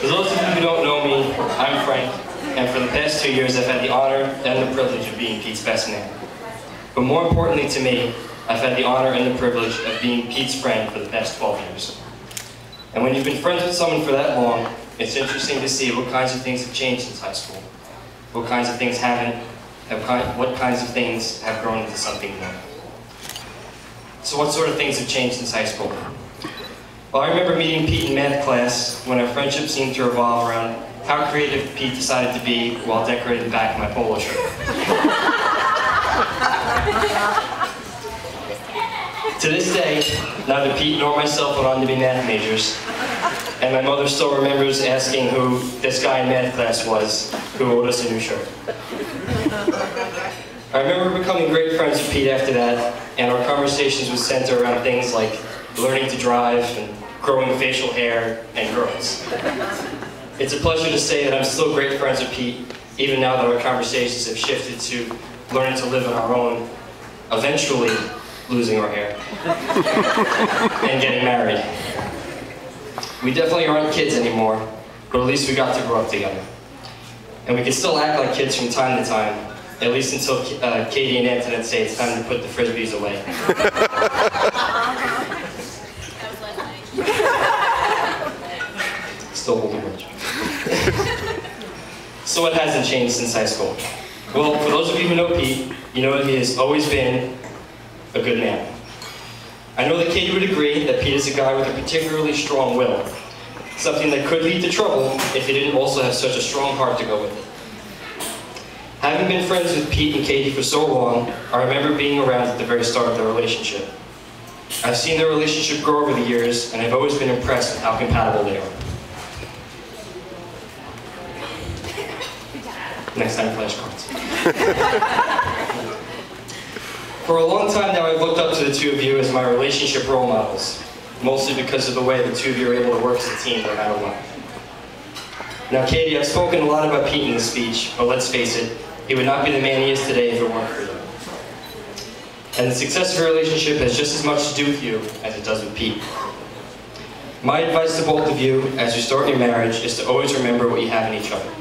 For those of you who don't know me, I'm Frank, and for the past 2 years I've had the honor and the privilege of being Pete's best man. But more importantly to me, I've had the honor and the privilege of being Pete's friend for the past 12 years. And when you've been friends with someone for that long, it's interesting to see what kinds of things have changed since high school, what kinds of things haven't, what kinds of things have grown into something new. So what sort of things have changed since high school? Well, I remember meeting Pete in math class when our friendship seemed to revolve around how creative Pete decided to be while decorating the back of my polo shirt. To this day, neither Pete nor myself went on to be math majors, and my mother still remembers asking who this guy in math class was who owed us a new shirt. I remember becoming great friends with Pete after that, and our conversations would center around things like learning to drive and growing facial hair and girls. It's a pleasure to say that I'm still great friends with Pete, even now that our conversations have shifted to learning to live on our own, eventually losing our hair, and getting married. We definitely aren't kids anymore, but at least we got to grow up together. And we can still act like kids from time to time, at least until Katie and Antoinette say it's time to put the Frisbees away. Still holding rich. So what hasn't changed since high school? Well, for those of you who know Pete, you know that he has always been a good man. I know that Katie would agree that Pete is a guy with a particularly strong will, something that could lead to trouble if he didn't also have such a strong heart to go with it. Having been friends with Pete and Katie for so long, I remember being around at the very start of their relationship. I've seen their relationship grow over the years, and I've always been impressed with how compatible they are. Next time, flashcards. For a long time now, I've looked up to the two of you as my relationship role models, mostly because of the way the two of you are able to work as a team no matter what. Now, Katie, I've spoken a lot about Pete in this speech, but let's face it, he would not be the man he is today if it weren't for you. And the success of your relationship has just as much to do with you as it does with Pete. My advice to both of you as you start your marriage is to always remember what you have in each other.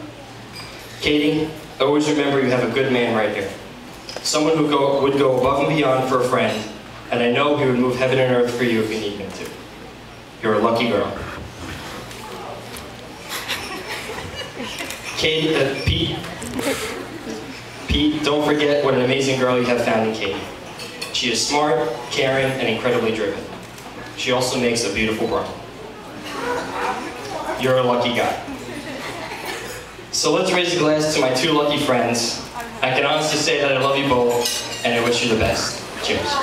Katie, always remember you have a good man right here. Someone who would go above and beyond for a friend, and I know he would move heaven and earth for you if you need him to. You're a lucky girl. Pete, don't forget what an amazing girl you have found in Katie. She is smart, caring, and incredibly driven. She also makes a beautiful bride. You're a lucky guy. So let's raise a glass to my two lucky friends. I can honestly say that I love you both, and I wish you the best. Cheers.